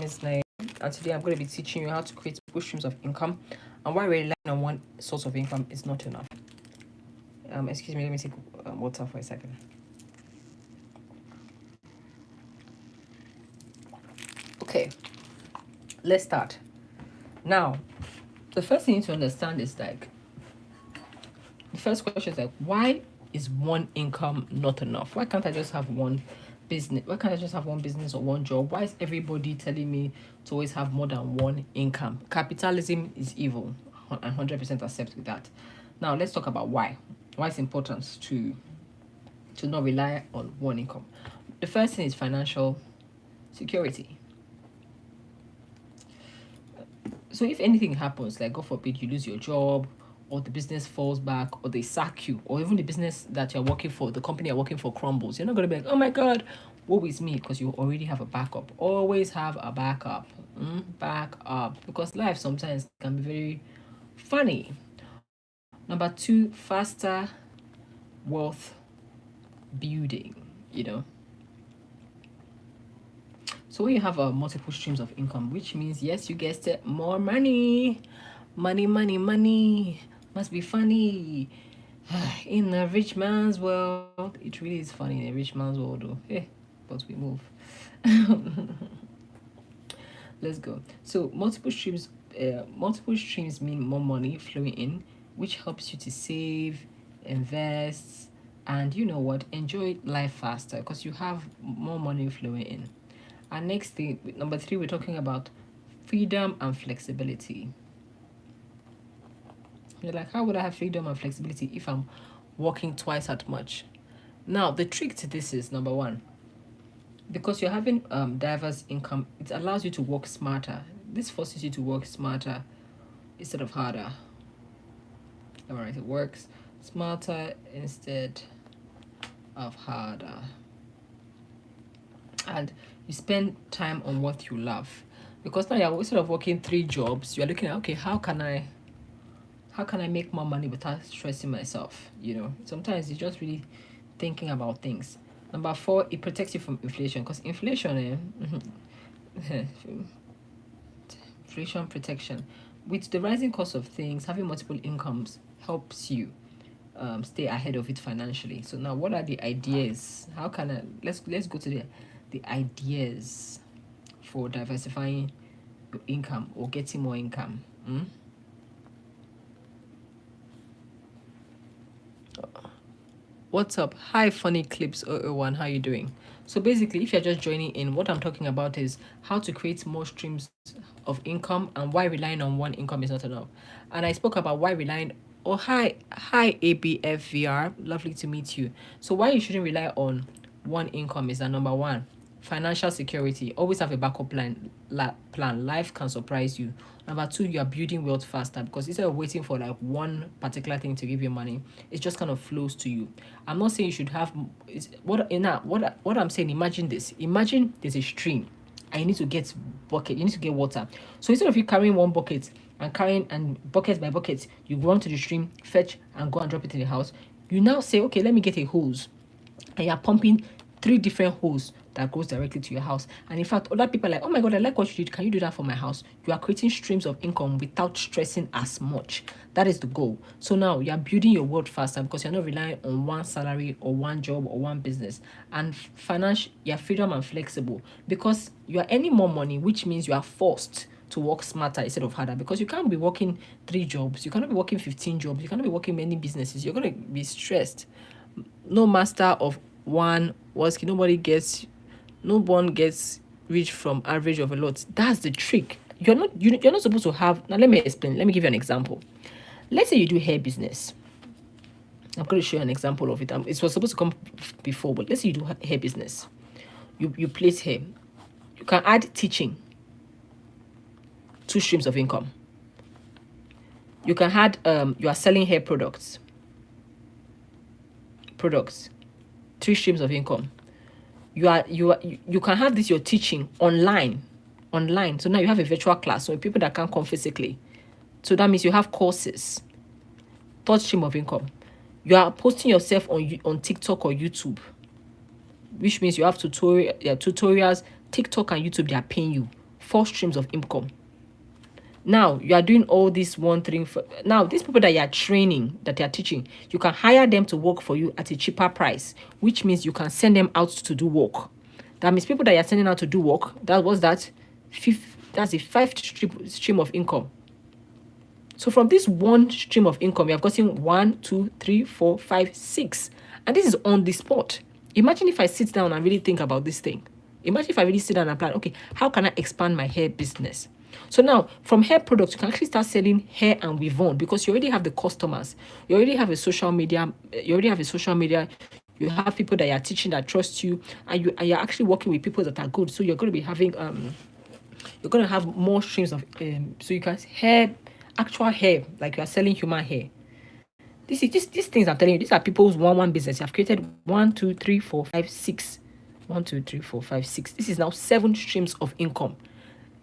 is Nay, and today I'm going to be teaching you how to create multiple streams of income and why relying on one source of income is not enough. Excuse me, let me take water for a second. Okay, let's start. Now, the first thing you need to understand is the first question is why is one income not enough? Why can't I just have one business? Why can't I just have one business or one job? Why is everybody telling me to always have more than one income? Capitalism is evil. I 100% accept with that. Now let's talk about why. Why it's important to not rely on one income. The first thing is financial security. So if anything happens, like God forbid you lose your job, or the business falls back, or they sack you, or even the business that you're working for, the company you're working for crumbles, you're not going to be like, oh my God, woe is me, because you already have a backup. Always have a backup. Back up. Because life sometimes can be very funny. Number two, faster wealth building, So when you have multiple streams of income, which means, yes, you guessed it, more money. Money. Must be funny. In a rich man's world. It really is funny in a rich man's world, though. Hey, but we move. Let's go. So multiple streams mean more money flowing in, which helps you to save, invest, and enjoy life faster because you have more money flowing in. And next thing, number 3, we're talking about freedom and flexibility. You're like, how would I have freedom and flexibility if I'm working twice as much? Now, the trick to this is, number 1, because you're having diverse income, it allows you to work smarter. This forces you to work smarter instead of harder. All right, it works smarter instead of harder. And you spend time on what you love. Because now you're instead of working 3 jobs, you're looking at, okay, how can I make more money without stressing myself? Sometimes you're just really thinking about things. Number 4, it protects you from inflation, because inflation protection. With the rising cost of things, having multiple incomes helps you stay ahead of it financially. So now, what are the ideas? How can I let's go to the ideas for diversifying your income or getting more income. What's up? Hi, Funny Clips 001. How you doing? So basically, if you're just joining in, what I'm talking about is how to create more streams of income and why relying on one income is not enough. And I spoke about why relying. Oh, hi ABFVR. Lovely to meet you. So why you shouldn't rely on one income is that, number 1, financial security. Always have a backup plan. Life can surprise you. Number 2, you are building wealth faster, because instead of waiting for like one particular thing to give you money, it just kind of flows to you. I'm not saying you should have what I'm saying. Imagine this. Imagine there's a stream and you need to get bucket. You need to get water. So instead of you carrying one bucket and bucket by bucket, you run to the stream, fetch, and go and drop it in the house. You now say, okay, let me get a hose, and you're pumping 3 different holes that goes directly to your house. And in fact, other people are like, oh my God, I like what you did. Can you do that for my house? You are creating streams of income without stressing as much. That is the goal. So now you're building your wealth faster because you're not relying on one salary or one job or one business. And financial, you're freedom and flexible because you are earning more money, which means you are forced to work smarter instead of harder, because you can't be working 3 jobs. You cannot be working 15 jobs. You cannot be working many businesses. You're going to be stressed. No master of one was no one gets rich from average of a lot. That's the trick. You're not supposed to have. Now let me explain. Let me give you an example. Let's say you do hair business. I'm going to show you an example of it. It was supposed to come before, but let's say you do hair business. You place hair. You can add teaching. 2 streams of income. You can add you are selling hair products. 3 streams of income. You can have this, you're teaching online. So now you have a virtual class, so people that can't come physically. So that means you have courses. 3rd stream of income. You are posting yourself on TikTok or YouTube, which means you have tutorials. TikTok and YouTube, they are paying you 4 streams of income. Now you are doing all this one thing for now. These people that you are training, that you are teaching, you can hire them to work for you at a cheaper price, which means you can send them out to do work. That means people that you're sending out to do work, that was that fifth, that's a 5th stream of income. So from this one stream of income, you have gotten 1, 2, 3, 4, 5, 6. And this is on the spot. Imagine if I sit down and really think about this thing. Imagine if I really sit down and plan, okay, how can I expand my hair business? So now, from hair products, you can actually start selling hair and weave on, because you already have the customers. You already have a social media. You have people that you are teaching that trust you, and you're actually working with people that are good. So you're going to be having you're going to have more streams of so you can actual hair, like you are selling human hair. These things I'm telling you, these are people's one business. You have created 1, 2, 3, 4, 5, 6. 1, 2, 3, 4, 5, 6. This is now 7 streams of income.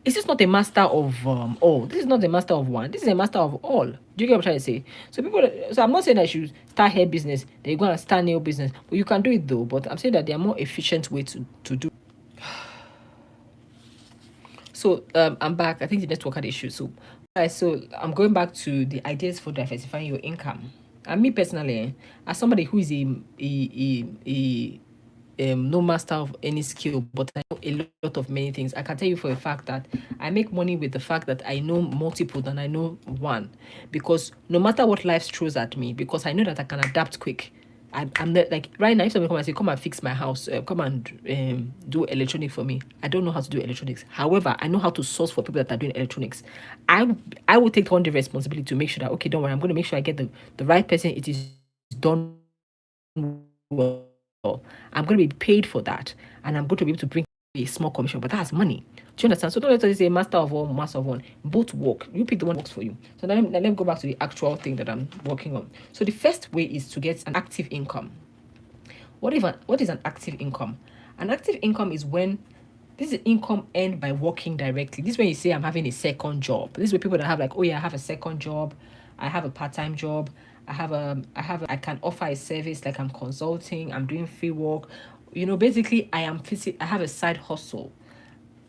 Is this not a master of all? This is not a master of one. This is a master of all. Do you get what I'm trying to say? So I'm not saying that you should start hair business, then you go and start nail business. But you can do it though. But I'm saying that there are more efficient way to do. So I'm back. I think the network had issues. So I'm going back to the ideas for diversifying your income. And me personally, as somebody who is no master of any skill, but I know a lot of many things. I can tell you for a fact that I make money with the fact that I know multiple than I know one, because no matter what life throws at me, because I know that I can adapt quick. I'm not, like right now, if somebody come and say, come and fix my house, come and do electronics for me, I don't know how to do electronics. However, I know how to source for people that are doing electronics. I will take on the responsibility to make sure that, okay, don't worry, I'm going to make sure I get the right person. It is done well. I'm going to be paid for that, and I'm going to be able to bring a small commission, but that's money. Do you understand? So don't let us say master of one, master of one. Both work. You pick the one that works for you. So then let me go back to the actual thing that I'm working on. So the first way is to get an active income. What is an active income? An active income is when this is income earned by working directly. This is when you say I'm having a second job. This is where people that have like, oh yeah, I have a second job, I have a part-time job, I can offer a service, like I'm consulting, I'm doing free work. Basically I have a side hustle.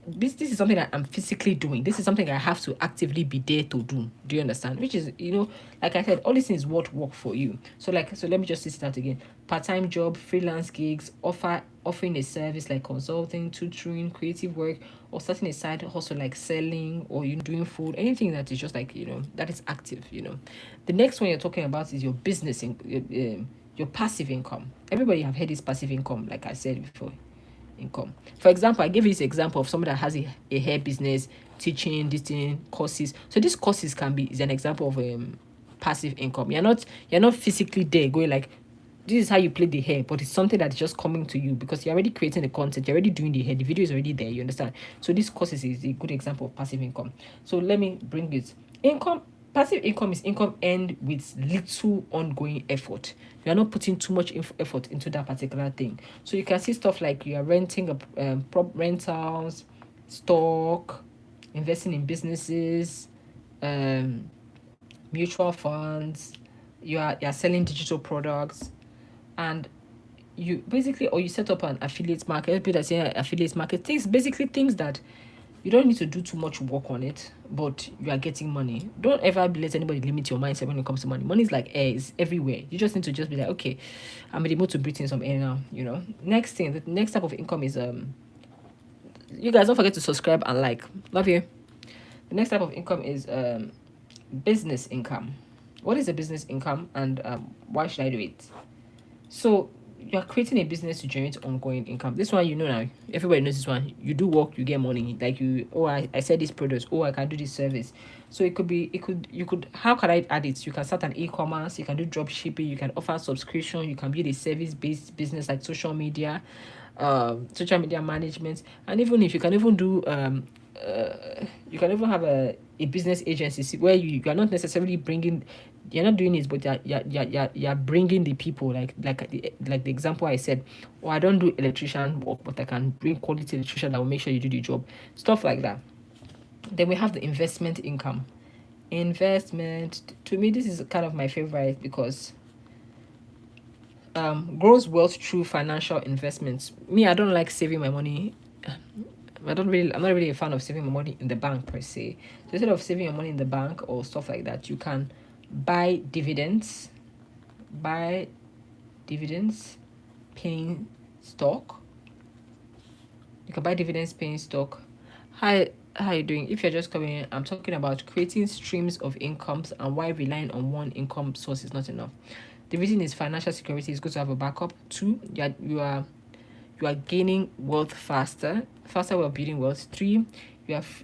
This is something that I'm physically doing. This is something I have to actively be there to do. Do you understand? Which is, like I said, all these things what work for you. So let me just list it out again. Part-time job, freelance gigs, offering a service like consulting, tutoring, creative work, or starting a side hustle like selling, or doing food, anything that is just like, that is active. The next one you're talking about is your business, your passive income. Everybody have heard this passive income, like I said before. Income. For example, I gave you this example of somebody that has a hair business, teaching, this thing, courses. So these courses is an example of passive income. You're not physically there going like, this is how you play the hair, but it's something that's just coming to you because you're already creating the content, you're already doing the hair, the video is already there, you understand? So this courses is a good example of passive income. So let me bring it. Passive income is income earned with little ongoing effort. You are not putting too much effort into that particular thing. So you can see stuff like you are renting rentals, stock, investing in businesses, mutual funds. You're selling digital products, and you set up an affiliate market. People that say affiliate market, things that you don't need to do too much work on it, but you are getting money. Don't ever let anybody limit your mindset when it comes to money. Money is like air, it's everywhere. You just need to just be like, okay, I'm able to breathe in some air now, Next thing, the next type of income is you guys don't forget to subscribe and like. Love you. The next type of income is business income. What is a business income, and why should I do it? So you're creating a business to generate ongoing income. This one, now, everybody knows this one. You do work, you get money. Like I said this product, I can do this service. So you could, how can I add it? You can start an e-commerce, you can do drop shipping, you can offer subscription, you can build a service-based business like social media management. And even if you can even do you can even have a business agency where you are not necessarily you're not doing it, but you're bringing the people, like the example I said, I don't do electrician work, but I can bring quality electrician that will make sure you do the job, stuff like that. Then we have the investment income. Investment, to me, this is kind of my favorite because grows wealth through financial investments. Me, I don't like saving my money. I'm not really a fan of saving my money in the bank per se. So instead of saving your money in the bank or stuff like that, you can buy dividends, buy dividends paying stock. You can buy dividends paying stock. Hi, how are you doing? If you're just coming in, I'm talking about creating streams of incomes and why relying on one income source is not enough. The reason is financial security is good to have a backup. Two, you are gaining wealth faster we're building wealth. Three,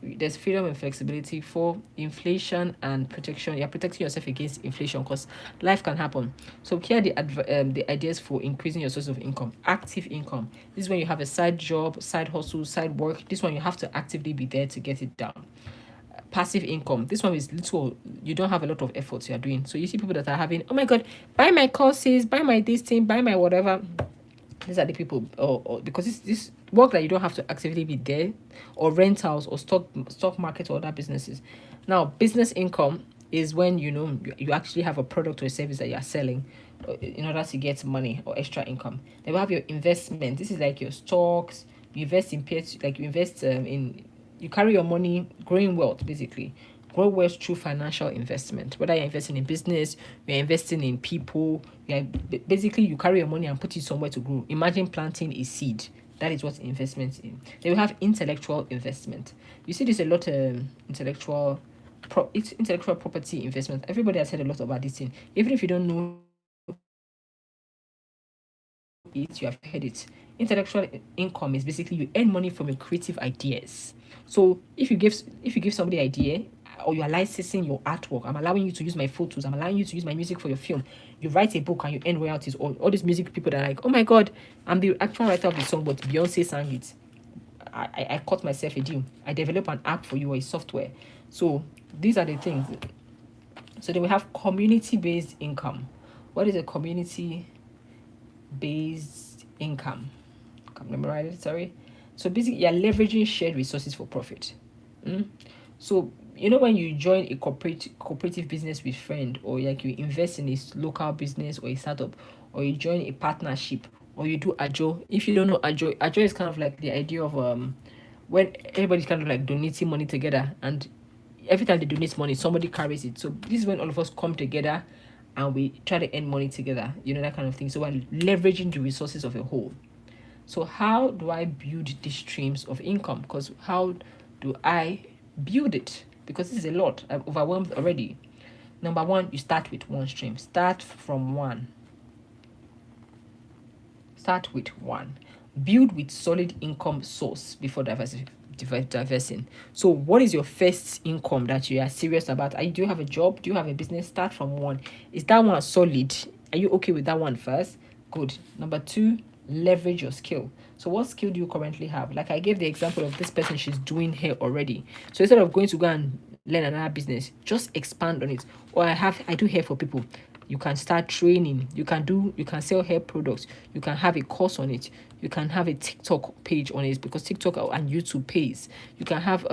there's freedom and flexibility. Four, inflation and protection. You're protecting yourself against inflation because life can happen. So here are the ideas for increasing your source of income. Active income. This is when you have a side job, side hustle, side work. This one you have to actively be there to get it done. Passive income. This one is little, you don't have a lot of efforts you are doing. So you see people that are having, oh my god, buy my courses, buy my this thing, buy my whatever. These are the people, or because this work that you don't have to actively be there, or rentals or stock market or other businesses. Now business income is when you actually have a product or a service that you are selling in order to get money or extra income. Then we have your investment. This is like your stocks. You invest in peers, like you invest in, you carry your money, growing wealth basically. Grow wealth through financial investment. Whether you're investing in business, you're investing in people, basically you carry your money and put it somewhere to grow. Imagine planting a seed. That is what investment is. Then we have intellectual investment. You see this a lot. It's intellectual property investment. Everybody has heard a lot about this thing. Even if you don't know it, you have heard it. Intellectual income is basically you earn money from your creative ideas. So if you give somebody an idea, or you are licensing your artwork, I'm allowing you to use my photos, I'm allowing you to use my music for your film. You write a book and you earn royalties. All these music people that are like, oh my god, I'm the actual writer of the song, but Beyonce sang it. I cut myself a deal. I develop an app for you or a software. So these are the things. So then we have community-based income. What is a community-based income? Can't memorize it, sorry. So basically, you're leveraging shared resources for profit. So when you join a cooperative business with friend, or like you invest in a local business or a startup, or you join a partnership, or you do ajo. If you don't know ajo is kind of like the idea of when everybody's kind of like donating money together, and every time they donate money, somebody carries it. So this is when all of us come together and we try to earn money together, that kind of thing. So we're leveraging the resources of a whole. So how do I build these streams of income? Because how do I build it? Because this is a lot. I'm overwhelmed already. Number one, you start with one stream. Start from one. Start with one. Build with solid income source before diversing. So what is your first income that you are serious about? Do you have a job? Do you have a business? Start from one. Is that one solid? Are you okay with that one first? Good. Number two, leverage your skill. So what skill do you currently have? Like I gave the example of this person, she's doing hair already. So instead of going to go and learn another business, just expand on it. Or I do hair for people. You can start training. You can sell hair products. You can have a course on it. You can have a TikTok page on it, because TikTok and YouTube pays. You can have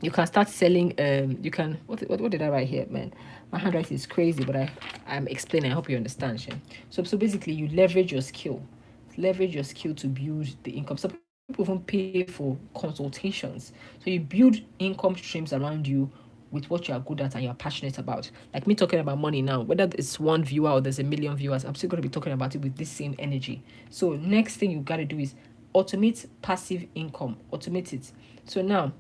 you can start selling you can what did I write here, man? My handwriting is crazy, but I'm explaining. I hope you understand, Shem. So basically you leverage your skill. Leverage your skill to build the income. Some people even pay for consultations. So you build income streams around you with what you are good at and you're passionate about. Like me talking about money now, whether it's one viewer or there's a million viewers, I'm still going to be talking about it with this same energy. So next thing you got to do is automate passive income. Automate it. So now,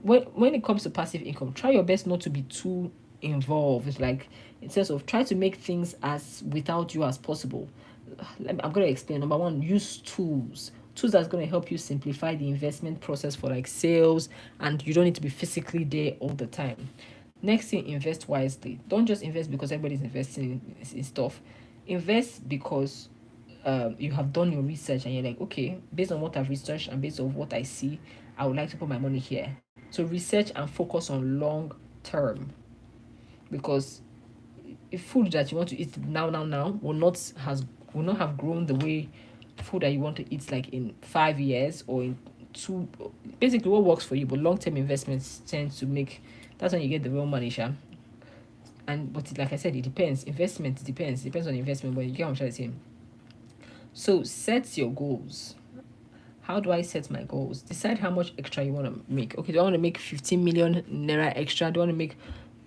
when it comes to passive income, try your best not to be too involved. It's like, in terms of, try to make things as without you as possible. I'm going to explain. Number one, use tools that's going to help you simplify the investment process for like sales, and you don't need to be physically there all the time. Next thing, invest wisely. Don't just invest because everybody's investing in stuff. Invest because you have done your research and you're like, okay, based on what I've researched and based on what I see, I would like to put my money here. So research and focus on long term, because if food that you want to eat now will not have grown the way food that you want to eat like in 5 years or in two. Basically what works for you, but long-term investments tend to make, that's when you get the real money, Sha. And but like I said, it depends. Investment depends on investment, but you get what I'm trying to say. So set your goals. How do I set my goals? Decide how much extra you want to make. Okay, do I want to make 15 million naira extra? Do I want to make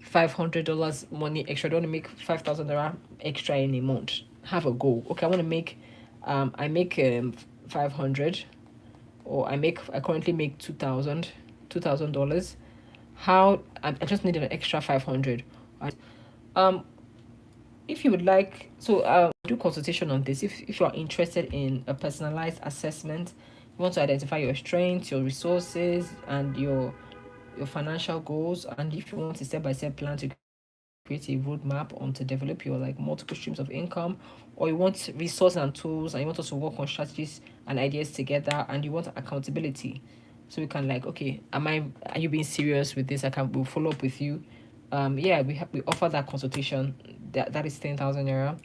$500 money extra? Do I want to make 5,000 naira extra in a month? Have a goal. Okay, I want to make, I make 500, or I currently make $2,000. How I just need an extra 500. Um, if you would like, so do consultation on this. If you are interested in a personalized assessment, you want to identify your strengths, your resources, and your financial goals, and if you want a step-by-step plan to create a roadmap on to develop your like multiple streams of income, or you want resources and tools, and you want us to work on strategies and ideas together, and you want accountability, so we can like, okay, are you being serious with this? We'll follow up with you. Yeah, we offer that consultation. That is 10,000 naira,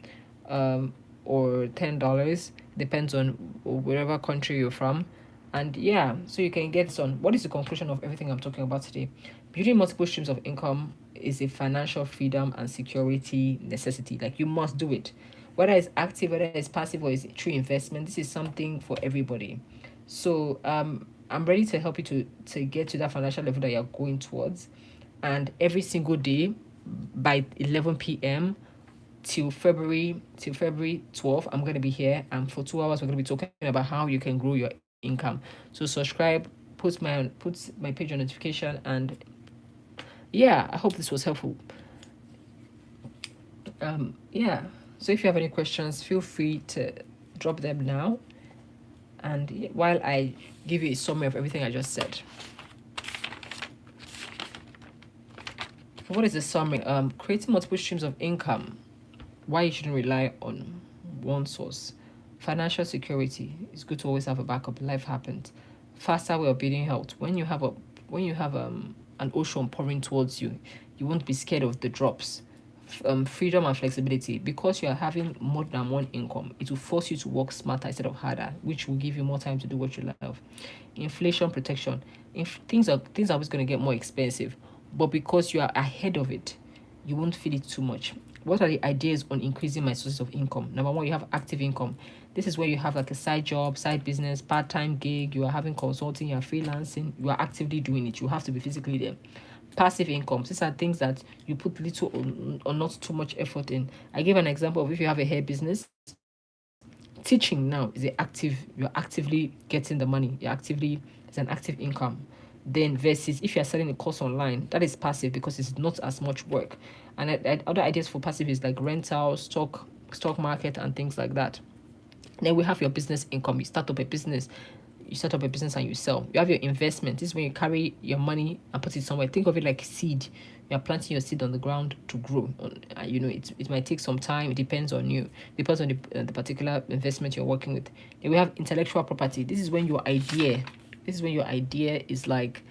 or $10, depends on wherever country you're from. And yeah, so you can get on. What is the conclusion of everything I'm talking about today? Building multiple streams of income is a financial freedom and security necessity. Like, you must do it, whether it's active, whether it's passive, or it's true investment. This is something for everybody. So I'm ready to help you to get to that financial level that you're going towards. And every single day by 11 p.m. till February 12th, I'm going to be here, and for 2 hours we're going to be talking about how you can grow your income. So subscribe, put my page on notification, and yeah, I hope this was helpful. Yeah, so if you have any questions, feel free to drop them now, and while I give you a summary of everything I just said. What is the summary? Creating multiple streams of income, why you shouldn't rely on one source. Financial security, it's good to always have a backup. Life happens. Faster way of building health. When you have an ocean pouring towards you, you won't be scared of the drops. Freedom and flexibility, because you are having more than one income, it will force you to work smarter instead of harder, which will give you more time to do what you love. Inflation protection. If things are always going to get more expensive, but because you are ahead of it, you won't feel it too much. What are the ideas on increasing my sources of income? Number one, you have active income. This is where you have like a side job, side business, part-time gig. You are having consulting, you are freelancing, you are actively doing it. You have to be physically there. Passive income, these are things that you put little or not too much effort in. I gave an example of, if you have a hair business, teaching now is you're actively getting the money. It's an active income. Then versus if you're selling a course online, that is passive because it's not as much work. And other ideas for passive is like rental, stock market, and things like that. Then we have your business income. You start up a business and you sell. You have your investment. This is when you carry your money and put it somewhere. Think of it like seed. You're planting your seed on the ground to grow. It might take some time. It depends on you. Depends on the particular investment you're working with. Then we have intellectual property. This is when your idea is like,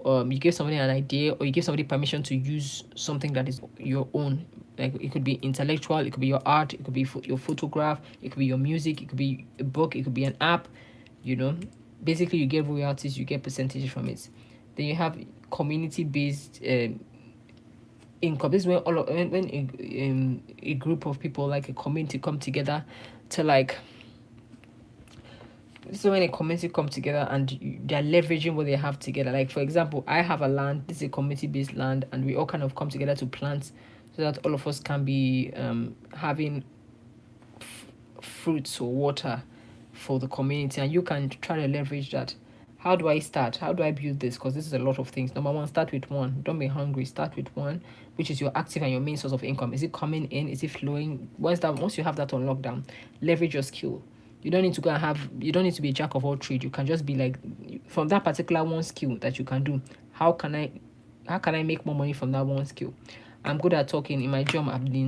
you give somebody an idea, or you give somebody permission to use something that is your own. Like, it could be intellectual, it could be your art, it could be your photograph, it could be your music, it could be a book, it could be an app. Basically you get royalties, you get percentages from it. Then you have community-based income. This is when a group of people, like a community, come together to like. So when a community come together and they're leveraging what they have together. Like, for example, I have a land. This is a community-based land, and we all kind of come together to plant, so that all of us can be having fruits or water for the community, and you can try to leverage that. How do I start? How do I build this? Because this is a lot of things. Number one, start with one. Don't be hungry. Start with one, which is your active and your main source of income. Is it coming in? Is it flowing? Once you have that on lockdown, leverage your skill. You don't need to be a jack of all trades. You can just be like, from that particular one skill that you can do, how can I make more money from that one skill? I'm good at talking. In my job, I'm the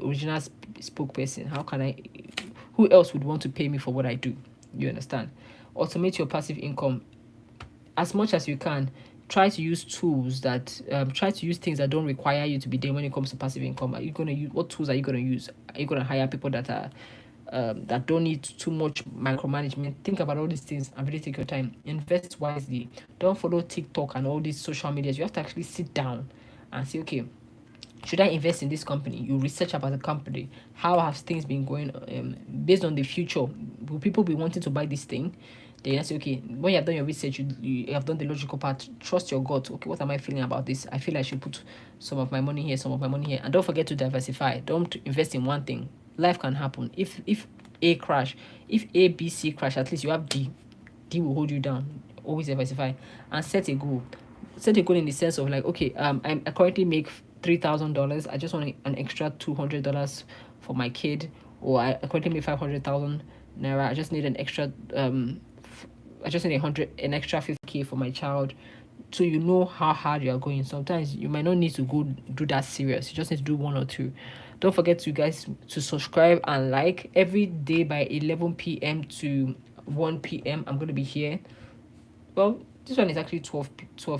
original spokesperson. Who else would want to pay me for what I do? You understand? Automate your passive income as much as you can. Try to use things that don't require you to be there when it comes to passive income. What tools are you going to use? Are you going to hire people that don't need too much micromanagement? Think about all these things and really take your time. Invest wisely. Don't follow TikTok and all these social medias. You have to actually sit down and say, okay, should I invest in this company? You research about the company. How have things been going? Based on the future, will people be wanting to buy this thing? Then you say, okay, when you have done your research, you have done the logical part. Trust your gut. Okay, what am I feeling about this? I feel I should put some of my money here, some of my money here, and don't forget to diversify. Don't invest in one thing. Life can happen. If A crash, if A, B, C crash, at least you have D. D will hold you down. Always diversify and set a goal. Set a goal in the sense of like, okay, I currently make $3,000. I just want an extra $200 for my kid, or I currently make 500,000 naira. I just need an extra I just need an extra 50K for my child. So you know how hard you are going. Sometimes you might not need to go do that serious. You just need to do one or two. Don't forget to guys to subscribe and like every day by 11 p.m. to 1 p.m. I'm gonna be here. Well, this one is actually 12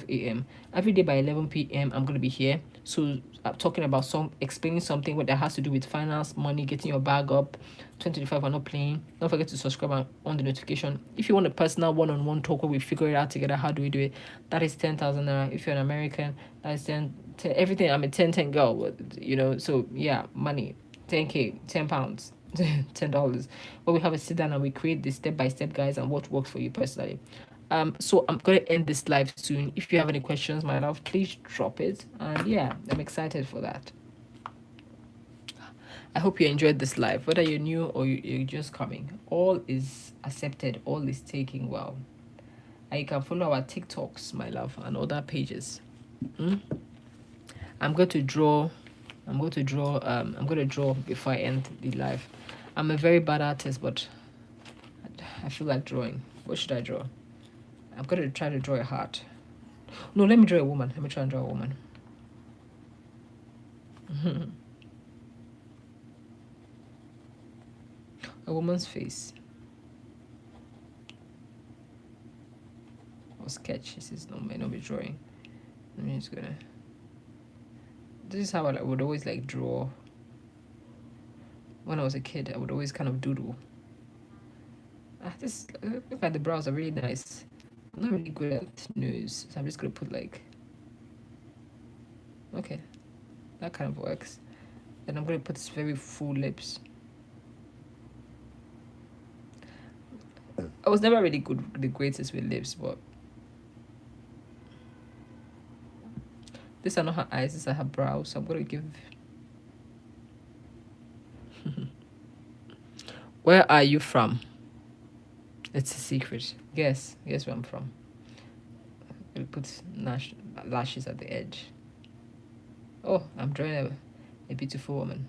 a.m. Every day by 11 p.m. I'm going to be here. So I'm talking about explaining something that has to do with finance, money, getting your bag up. 2025, we're not playing. Don't forget to subscribe and on the notification. If you want a personal one-on-one talk where we figure it out together, how do we do it? That is 10,000 naira. If you're an American, that is 10 everything. I'm a 10 girl, you know. So yeah, money, 10K, 10 pounds. $10, but we have a sit down and we create this step by step, guys, and what works for you personally. So I'm gonna end this live soon. If you have any questions, my love, please drop it. And yeah, I'm excited for that. I hope you enjoyed this live, whether you're new or you're just coming. All is accepted. All is taking well. And you can follow our TikToks, my love, and other pages. I'm going to draw. I'm going to draw before I end the live. I'm a very bad artist, but I feel like drawing. What should I draw? I'm going to try to draw a heart. No, let me draw a woman. Let me try and draw a woman. A woman's face. Or sketch. This is not, may not be drawing. Let me just gonna. This is how I would always like draw. When I was a kid, I would always kind of doodle. This look at the brows are really nice. I'm not really good at nose, so I'm just gonna put like. Okay, that kind of works. Then I'm gonna put this very full lips. I was never really the greatest with lips, but these are not her eyes, these are her brows, so I'm gonna give. Where are you from? It's a secret. Guess where I'm from. We'll put lashes at the edge. Oh, I'm drawing a beautiful woman.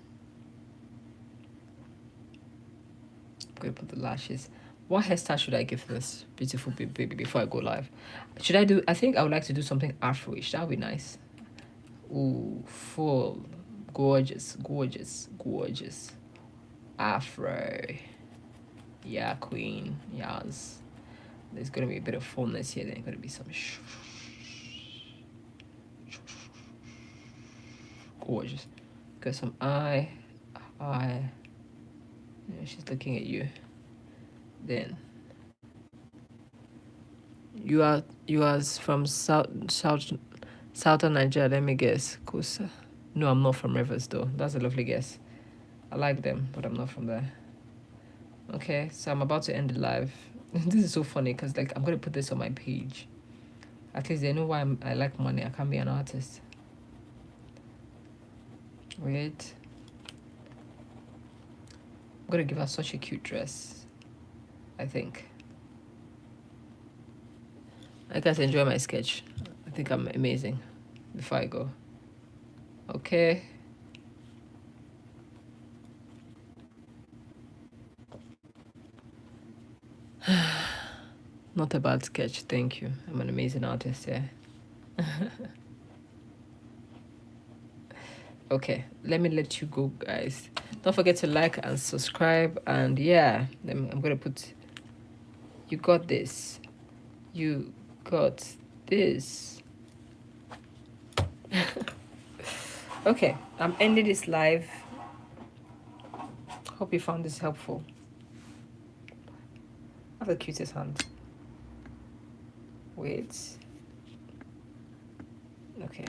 I'm gonna put the lashes. What hairstyle should I give this beautiful baby before I go live? Should I do? I think I would like to do something Afro-ish. That would be nice. Ooh, full, gorgeous, gorgeous, gorgeous. Afro. Yeah, queen. Yes. There's gonna be a bit of fullness here. There's gonna be some gorgeous. Got some eye. Yeah, she's looking at you. Then you are from southern Nigeria. Let me guess. Kusa. No, I'm not from Rivers though. That's a lovely guess. I like them, but I'm not from there. Okay, so I'm about to end the live. This is so funny because like I'm gonna put this on my page. At least they know why I like money. I can't be an artist. Wait. I'm gonna give her such a cute dress. I think. I guys enjoy my sketch. I think I'm amazing. Before I go. Okay. Not a bad sketch, thank you. I'm an amazing artist, yeah. Okay, let me let you go, guys. Don't forget to like and subscribe, and yeah, I'm gonna put. You got this. You got this. Okay, I'm ending this live. Hope you found this helpful. I have the cutest hand. Wait. Okay.